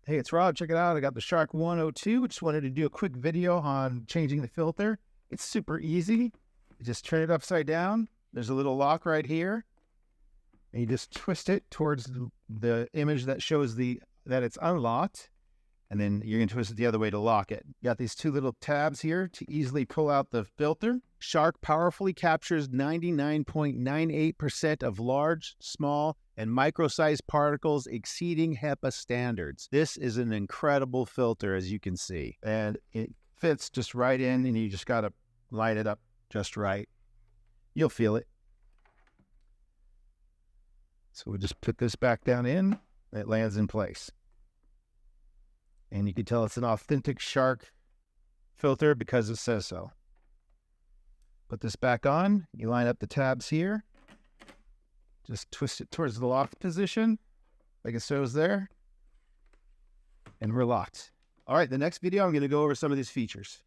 Hey, it's Rob. Check it out. I got the Shark 102. Just wanted to do a quick video on changing the filter. It's super easy. You just turn it upside down. There's a little lock right here. And you just twist it towards the image that shows that it's unlocked. And then you're going to twist it the other way to lock it. You got these two little tabs here to easily pull out the filter. Shark powerfully captures 99.98% of large, small, and micro-sized particles exceeding HEPA standards. This is an incredible filter, as you can see. And it fits just right in, and you just got to line it up just right. You'll feel it. So we'll just put this back down in, and it lands in place. And you can tell it's an authentic Shark filter because it says so. Put this back on. You line up the tabs here. Just twist it towards the locked position, like it shows there. And we're locked. All right, the next video, I'm going to go over some of these features.